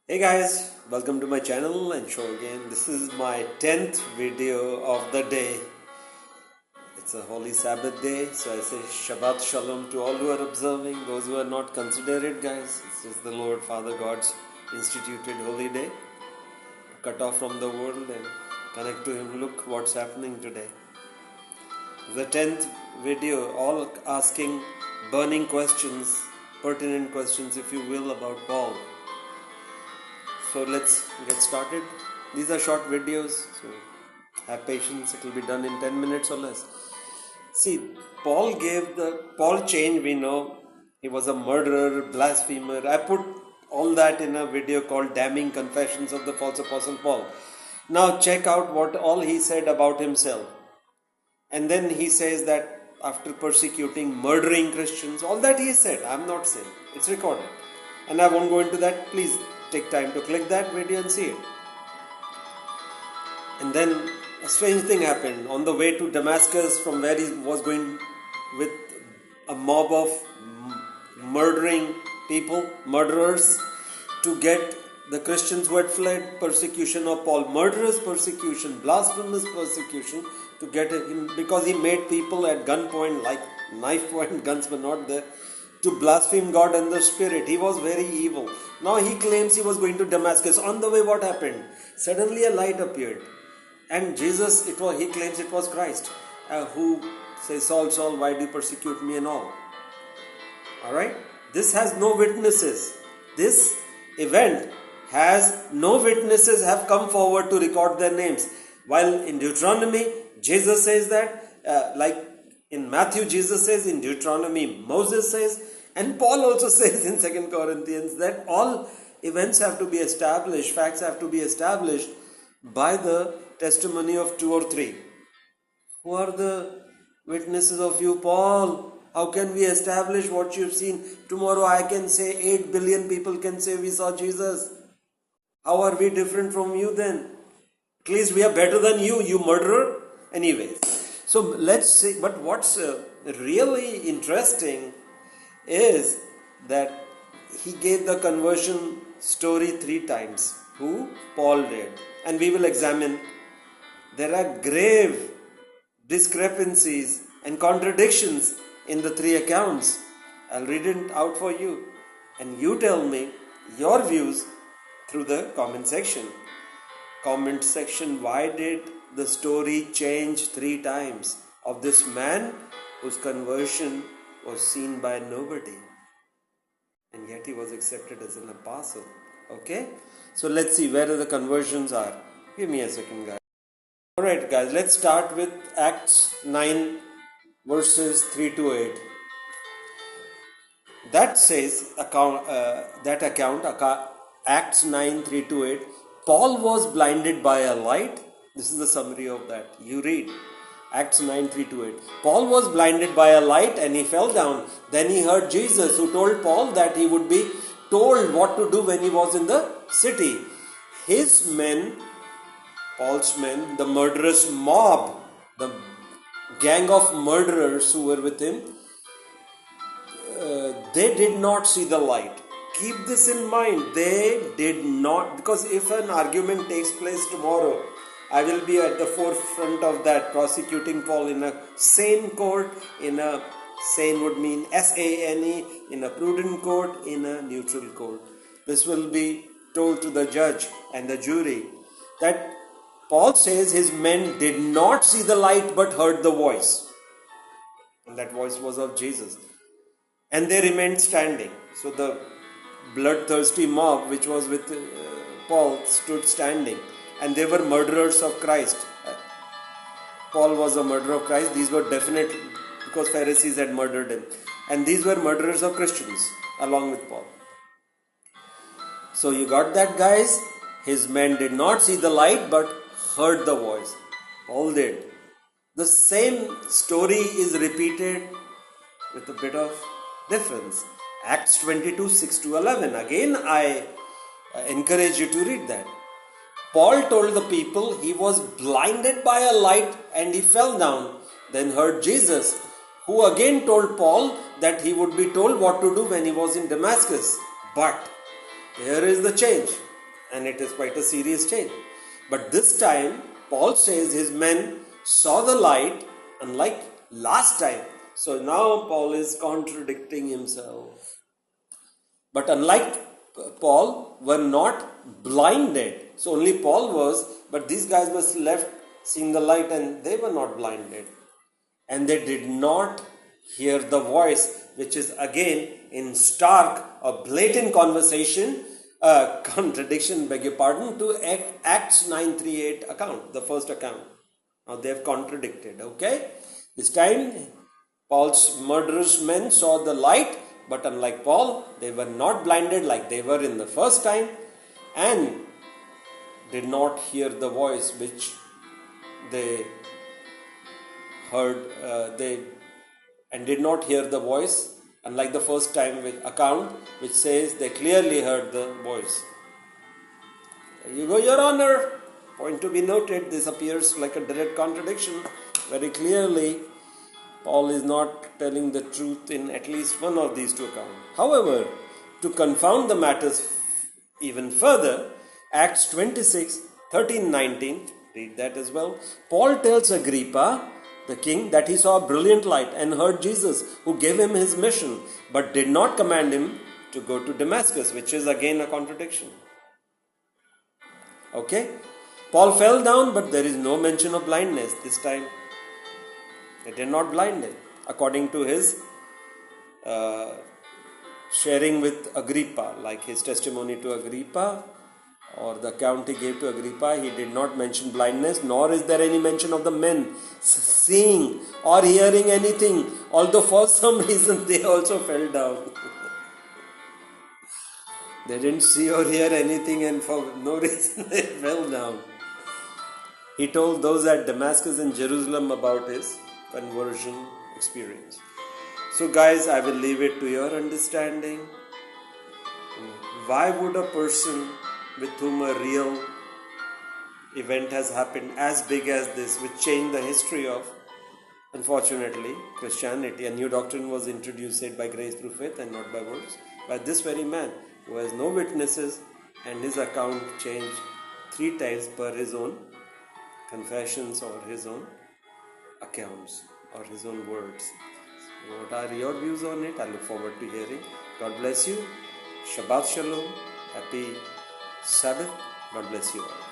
Hey guys, welcome to my channel and show again. This is my 10th video of the day. It's a holy Sabbath day, so I say Shabbat Shalom to all who are observing. Those who are not, consider it, guys. It's just the Lord Father God's instituted holy day. Cut off from the world and connect to Him. Look what's happening today. The 10th video, all asking burning questions, pertinent questions, if you will, about Paul. So let's get started. These are short videos, so have patience. It will be done in 10 minutes or less. See, Paul change, we know. He was a murderer, blasphemer. I put all that in a video called Damning Confessions of the False Apostle Paul. Now check out what all he said about himself. And then he says that after persecuting, murdering Christians, all that he said, I'm not saying. It's recorded. And I won't go into that. Please take time to click that video and see it. And then a strange thing happened. On the way to Damascus, from where he was going with a mob of murdering people, murderers, to get the Christians who had fled persecution of Paul, murderous persecution, blasphemous persecution, to get him, because he made people at gunpoint, like knife point, guns were not there, to blaspheme God and the Spirit. He was very evil. Now he claims he was going to Damascus. On the way, what happened? Suddenly a light appeared. And Jesus, he claims it was Christ, who says, Saul, Saul, why do you persecute me and all? Alright? This has no witnesses. This event has no witnesses have come forward to record their names. While in Deuteronomy, Jesus says that, like in Matthew, Jesus says, in Deuteronomy, Moses says, and Paul also says in 2 Corinthians that all events have to be established, facts have to be established by the testimony of 2 or 3. Who are the witnesses of you, Paul? How can we establish what you've seen? Tomorrow I can say 8 billion people can say we saw Jesus. How are we different from you then? At least we are better than you, you murderer. Anyways, so let's see. But what's really interesting is that he gave the conversion story 3 times. Who? Paul did. And we will examine. There are grave discrepancies and contradictions in the 3 accounts. I'll read it out for you. And you tell me your views through the comment section. Comment section, why did the story change 3 times of this man whose conversion was seen by nobody, and yet he was accepted as an apostle? Okay, so let's see where the conversions are. Give me a second, guys. Alright guys, let's start with Acts 9 verses 3 to 8. That says, Acts 9 3 to 8, Paul was blinded by a light. This is the summary of that. You read Acts 9 3 to 8. Paul was blinded by a light and he fell down. Then he heard Jesus, who told Paul that he would be told what to do when he was in the city. His men, Paul's men, the murderous mob, the gang of murderers who were with him, they did not see the light. Keep this in mind. They did not, because if an argument takes place tomorrow, I will be at the forefront of that, prosecuting Paul in a sane court, in a sane would mean SANE, in a prudent court, in a neutral court. This will be told to the judge and the jury that Paul says his men did not see the light but heard the voice. And that voice was of Jesus. And they remained standing. So the bloodthirsty mob which was with Paul stood standing. And they were murderers of Christ. Paul was a murderer of Christ. These were definitely because Pharisees had murdered him. And these were murderers of Christians along with Paul. So you got that, guys? His men did not see the light but heard the voice. Paul did. The same story is repeated with a bit of difference. Acts 22 6 to 11. Again, I encourage you to read that. Paul told the people he was blinded by a light and he fell down, then heard Jesus, who again told Paul that he would be told what to do when he was in Damascus. But here is the change. and it is quite a serious change. But this time, Paul says his men saw the light, unlike last time. So now Paul is contradicting himself. But unlike Paul, were not blinded. So only Paul was, but these guys were left seeing the light and they were not blinded. And they did not hear the voice, which is again in stark or blatant contradiction, beg your pardon, to Acts 9:38 account, the first account. Now they have contradicted, okay? This time, Paul's murderous men saw the light, but unlike Paul, they were not blinded like they were in the first time, and did not hear the voice which they heard, did not hear the voice, unlike the first time account, which says they clearly heard the voice. There you go, Your Honor. Point to be noted, this appears like a direct contradiction. Very clearly, Paul is not telling the truth in at least one of these two accounts. However, to confound the matters even further, Acts 26, 13, 19, read that as well. Paul tells Agrippa, the king, that he saw a brilliant light and heard Jesus, who gave him his mission, but did not command him to go to Damascus, which is again a contradiction. Okay? Paul fell down, but there is no mention of blindness this time. They did not blind him. According to his sharing with Agrippa, like his testimony to Agrippa, or the account he gave to Agrippa, he did not mention blindness, nor is there any mention of the men seeing or hearing anything, although for some reason they also fell down. They didn't see or hear anything, and for no reason they fell down. He told those at Damascus and Jerusalem about his conversion experience. So guys, I will leave it to your understanding. Why would a person with whom a real event has happened as big as this, which changed the history of, unfortunately, Christianity, a new doctrine was introduced, said by grace through faith and not by works, by this very man who has no witnesses, and his account changed 3 times per his own confessions or his own accounts or his own words. What are your views on it? I look forward to hearing. God bless you. Shabbat Shalom. Happy Sabbath. God bless you all.